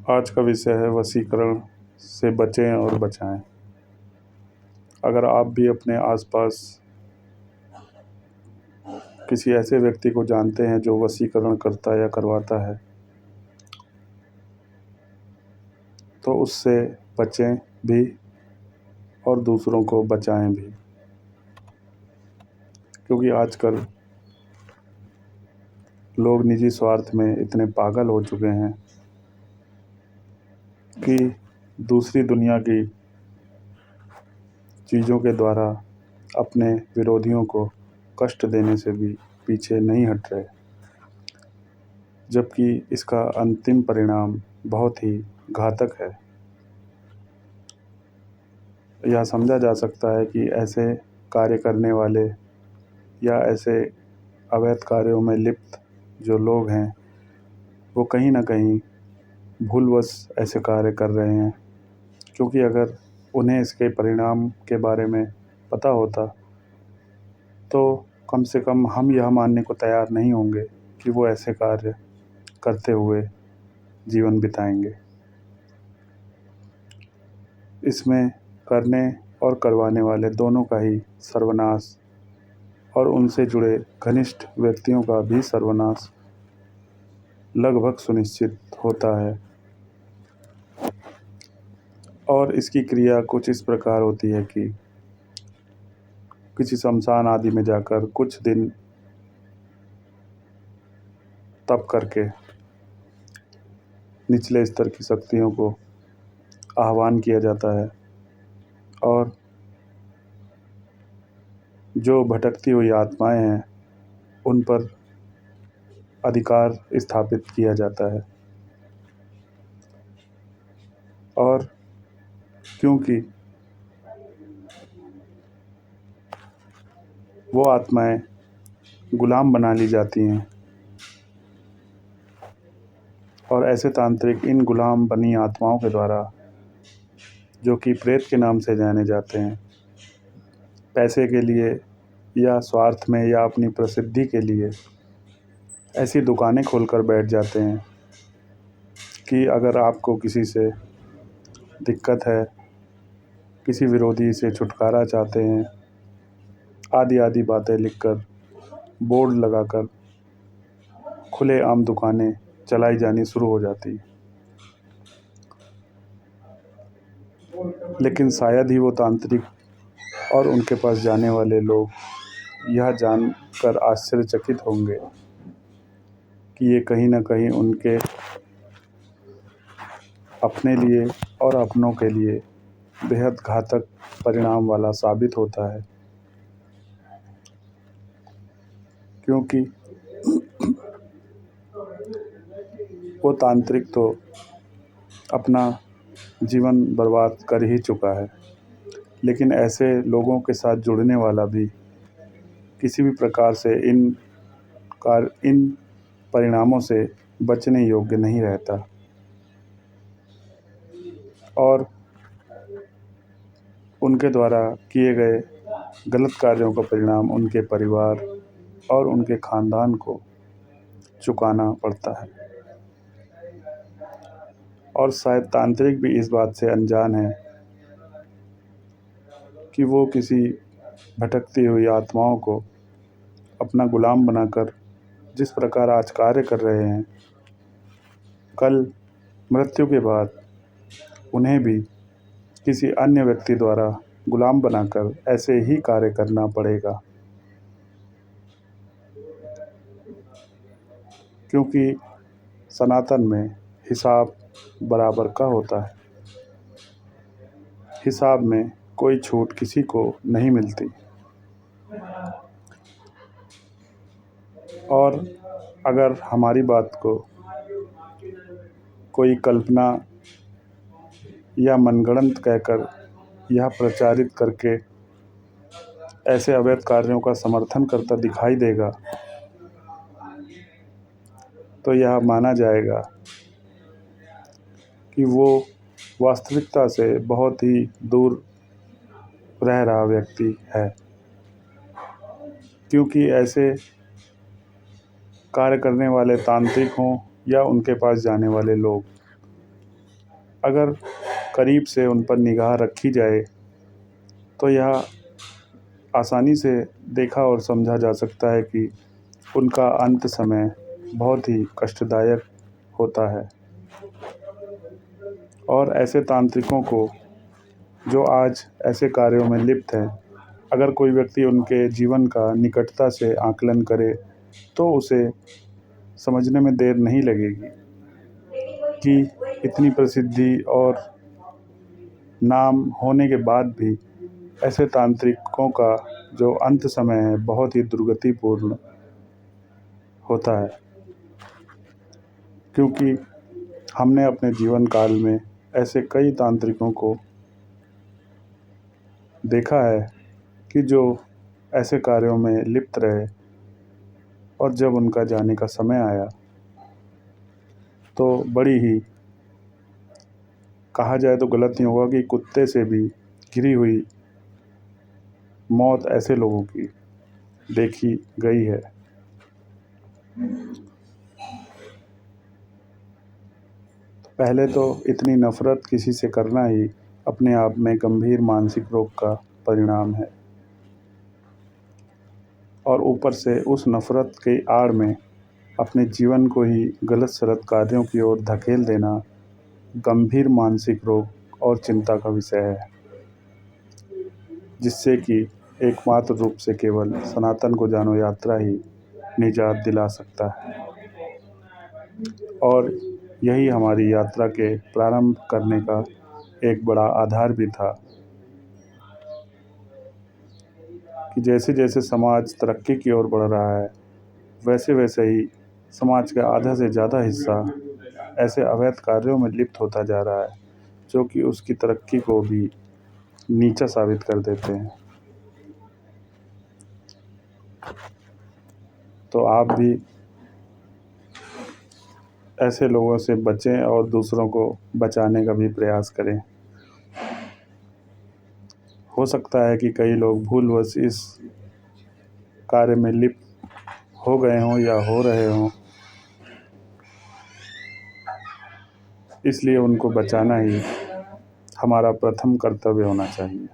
आज का विषय है वशीकरण से बचें और बचाएं। अगर आप भी अपने आसपास किसी ऐसे व्यक्ति को जानते हैं जो वशीकरण करता या करवाता है तो उससे बचें भी और दूसरों को बचाएं भी, क्योंकि आजकल लोग निजी स्वार्थ में इतने पागल हो चुके हैं कि दूसरी दुनिया की चीज़ों के द्वारा अपने विरोधियों को कष्ट देने से भी पीछे नहीं हट रहे, जबकि इसका अंतिम परिणाम बहुत ही घातक है। यह समझा जा सकता है कि ऐसे कार्य करने वाले या ऐसे अवैध कार्यों में लिप्त जो लोग हैं वो कहीं ना कहीं भूलवश ऐसे कार्य कर रहे हैं, क्योंकि अगर उन्हें इसके परिणाम के बारे में पता होता तो कम से कम हम यह मानने को तैयार नहीं होंगे कि वो ऐसे कार्य करते हुए जीवन बिताएंगे। इसमें करने और करवाने वाले दोनों का ही सर्वनाश और उनसे जुड़े घनिष्ठ व्यक्तियों का भी सर्वनाश लगभग सुनिश्चित होता है। और इसकी क्रिया कुछ इस प्रकार होती है कि किसी शमशान आदि में जाकर कुछ दिन तप करके निचले स्तर की शक्तियों को आह्वान किया जाता है और जो भटकती हुई आत्माएं हैं उन पर अधिकार स्थापित किया जाता है। और क्योंकि वो आत्माएं गुलाम बना ली जाती हैं और ऐसे तांत्रिक इन गुलाम बनी आत्माओं के द्वारा, जो कि प्रेत के नाम से जाने जाते हैं, पैसे के लिए या स्वार्थ में या अपनी प्रसिद्धि के लिए ऐसी दुकानें खोलकर बैठ जाते हैं कि अगर आपको किसी से दिक्कत है, किसी विरोधी से छुटकारा चाहते हैं, आदि आदि बातें लिखकर बोर्ड लगाकर खुलेआम दुकानें चलाई जानी शुरू हो जाती। लेकिन शायद ही वो तांत्रिक और उनके पास जाने वाले लोग यह जानकर आश्चर्यचकित होंगे कि ये कहीं ना कहीं उनके अपने लिए और अपनों के लिए बेहद घातक परिणाम वाला साबित होता है, क्योंकि वो तांत्रिक तो अपना जीवन बर्बाद कर ही चुका है, लेकिन ऐसे लोगों के साथ जुड़ने वाला भी किसी भी प्रकार से इन परिणामों से बचने योग्य नहीं रहता। और उनके द्वारा किए गए गलत कार्यों का परिणाम उनके परिवार और उनके खानदान को चुकाना पड़ता है। और शायद तांत्रिक भी इस बात से अनजान है कि वो किसी भटकती हुई आत्माओं को अपना गुलाम बनाकर जिस प्रकार आज कार्य कर रहे हैं, कल मृत्यु के बाद उन्हें भी किसी अन्य व्यक्ति द्वारा गुलाम बनाकर ऐसे ही कार्य करना पड़ेगा, क्योंकि सनातन में हिसाब बराबर का होता है। हिसाब में कोई छूट किसी को नहीं मिलती। और अगर हमारी बात को कोई कल्पना या मनगढ़ंत कहकर यह प्रचारित करके ऐसे अवैध कार्यों का समर्थन करता दिखाई देगा तो यह माना जाएगा कि वो वास्तविकता से बहुत ही दूर रह रहा व्यक्ति है, क्योंकि ऐसे कार्य करने वाले तांत्रिक हों या उनके पास जाने वाले लोग अगर करीब से उन पर निगाह रखी जाए तो यह आसानी से देखा और समझा जा सकता है कि उनका अंत समय बहुत ही कष्टदायक होता है। और ऐसे तांत्रिकों को जो आज ऐसे कार्यों में लिप्त हैं, अगर कोई व्यक्ति उनके जीवन का निकटता से आकलन करे तो उसे समझने में देर नहीं लगेगी कि इतनी प्रसिद्धि और नाम होने के बाद भी ऐसे तांत्रिकों का जो अंत समय है बहुत ही दुर्गतिपूर्ण होता है। क्योंकि हमने अपने जीवन काल में ऐसे कई तांत्रिकों को देखा है कि जो ऐसे कार्यों में लिप्त रहे और जब उनका जाने का समय आया तो बड़ी ही, कहा जाए तो गलत नहीं होगा कि कुत्ते से भी घिरी हुई मौत ऐसे लोगों की देखी गई है। पहले तो इतनी नफ़रत किसी से करना ही अपने आप में गंभीर मानसिक रोग का परिणाम है, और ऊपर से उस नफ़रत के आड़ में अपने जीवन को ही गलत सलत कार्यों की ओर धकेल देना गंभीर मानसिक रोग और चिंता का विषय है, जिससे कि एकमात्र रूप से केवल सनातन को जानो यात्रा ही निजात दिला सकता है। और यही हमारी यात्रा के प्रारंभ करने का एक बड़ा आधार भी था कि जैसे जैसे समाज तरक्की की ओर बढ़ रहा है वैसे वैसे ही समाज का आधा से ज़्यादा हिस्सा ऐसे अवैध कार्यों में लिप्त होता जा रहा है जो कि उसकी तरक्की को भी नीचा साबित कर देते हैं। तो आप भी ऐसे लोगों से बचें और दूसरों को बचाने का भी प्रयास करें। हो सकता है कि कई लोग भूलवश इस कार्य में लिप्त हो गए हों या हो रहे हों, इसलिए उनको बचाना ही हमारा प्रथम कर्तव्य होना चाहिए।